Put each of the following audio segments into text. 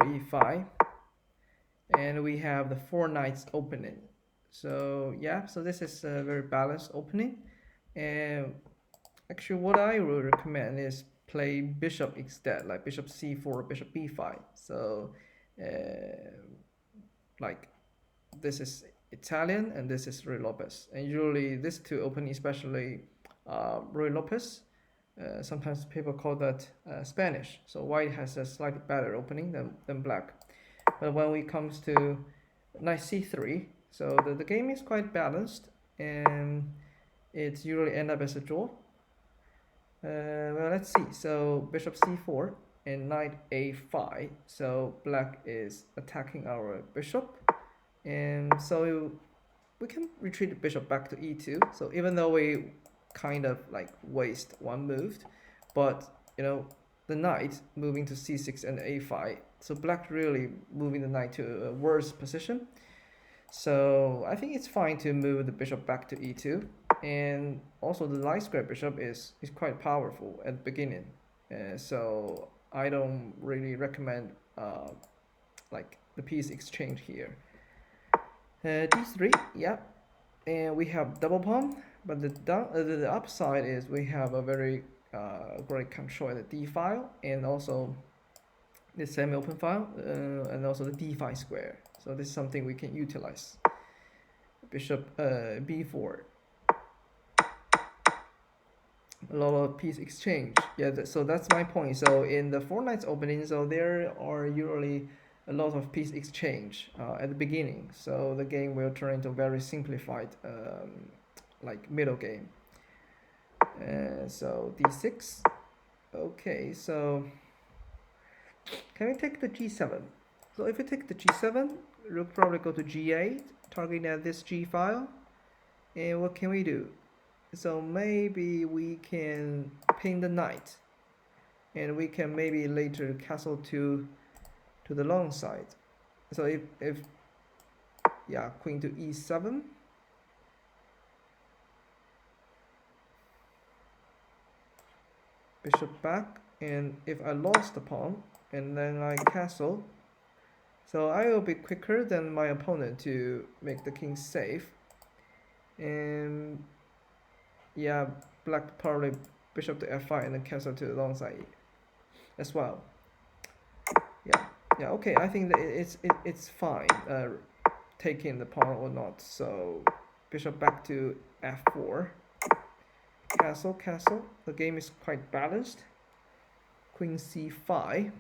e5, and we have the four knights opening. So yeah, so this is a very balanced opening, and actually what I would recommend is play bishop instead, like bishop c4, bishop b5. So uh, like this is Italian and this is Ruy Lopez, and usually these two opening, especially Ruy Lopez, sometimes people call that Spanish. So white has a slightly better opening than black. But when it comes to knight c3, so the game is quite balanced, and it usually end up as a draw. Well, let's see. So bishop c4 and knight a5. So black is attacking our bishop, and so we can retreat the bishop back to e2. So even though we kind of like waste one move, but the knight moving to c6 and a5. So black really moving the knight to a worse position. So I think it's fine to move the bishop back to e2. And also the light square bishop is quite powerful at the beginning. So I don't really recommend like the piece exchange here. d3, yeah, and we have double pawn, but the upside is we have a very great control at the d file, and also the semi-open file, and also the d5 square. So this is something we can utilize. Bishop b4, a lot of piece exchange. Yeah, so that's my point. So in the four knights opening, so there are usually a lot of piece exchange at the beginning. So the game will turn into a very simplified like middle game. So d6. Okay, so can we take the g7? So if we take the g7, rook probably go to g8, targeting at this g file. And what can we do? So maybe we can pin the knight, and we can maybe later castle to the long side. So if yeah, queen to e7, bishop back, and if I lost the pawn and then I castle, so I will be quicker than my opponent to make the king safe. And yeah, black probably bishop to f5 and then castle to the long side as well. Yeah, okay, I think that it's fine taking the pawn or not. So bishop back to f4, castle. The game is quite balanced. Queen c5.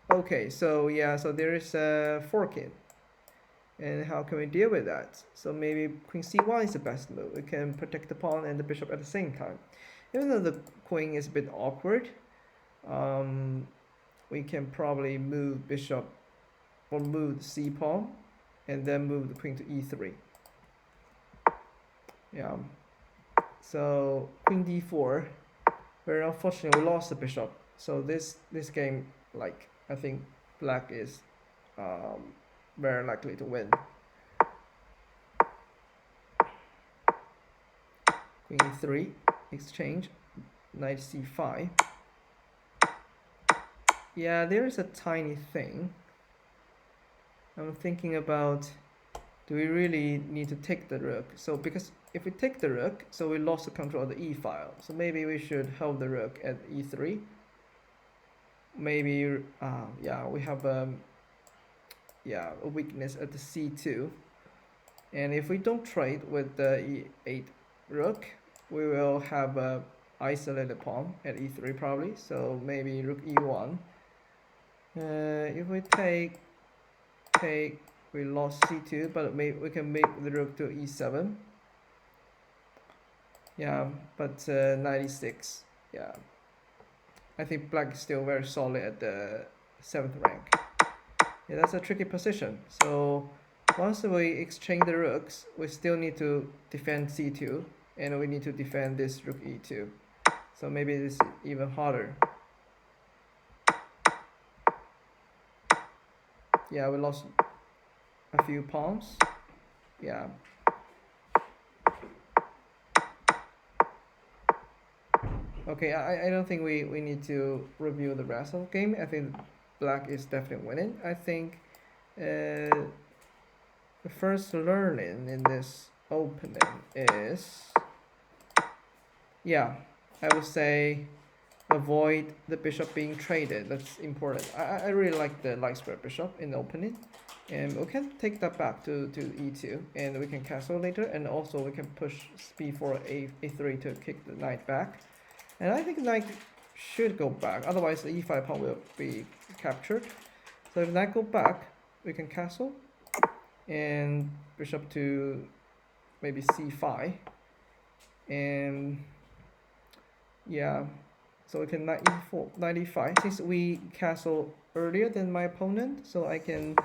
Okay, so yeah, so there is a forking, and how can we deal with that? So maybe queen c1 is the best move. We can protect the pawn and the bishop at the same time. Even though the queen is a bit awkward, we can probably move bishop or move the c pawn and then move the queen to e3. Yeah, so queen d4. Very unfortunately, we lost the bishop. So this game, like, I think black is very likely to win. Queen e3, exchange, knight c5. Yeah, there is a tiny thing. I'm thinking about, do we really need to take the rook? So because if we take the rook, so we lost the control of the e file. So maybe we should hold the rook at e3. Maybe yeah, we have a weakness at the c2. And if we don't trade with the e8 rook, we will have a isolated pawn at e3 probably. So maybe rook e1. If we take, we lost c2, but maybe we can make the rook to e7. Yeah, but 96. Yeah, I think black is still very solid at the 7th rank. Yeah, that's a tricky position. So once we exchange the rooks, we still need to defend c2, and we need to defend this rook e2. So maybe this is even harder. Yeah, we lost a few pawns. Yeah. Okay, I don't think we need to review the rest of the game. I think black is definitely winning. I think the first learning in this opening is, yeah, I would say avoid the bishop being traded. That's important. I really like the light square bishop in the opening, and we can take that back to e2, and we can castle later, and also we can push b4 a3 to kick the knight back. And I think knight should go back, otherwise the e5 pawn will be captured. So if knight go back, we can castle, and bishop to maybe c5, and yeah, so we can knight e4, knight e5. Since we castle earlier than my opponent, so I can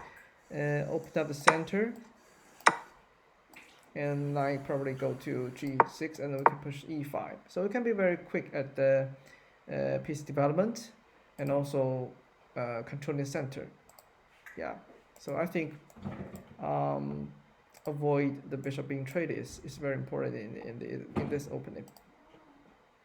open up the center, and knight probably go to g6, and then we can push e5. So we can be very quick at the piece development, and also controlling the center. Yeah, so I think avoid the bishop being traded is very important in this opening.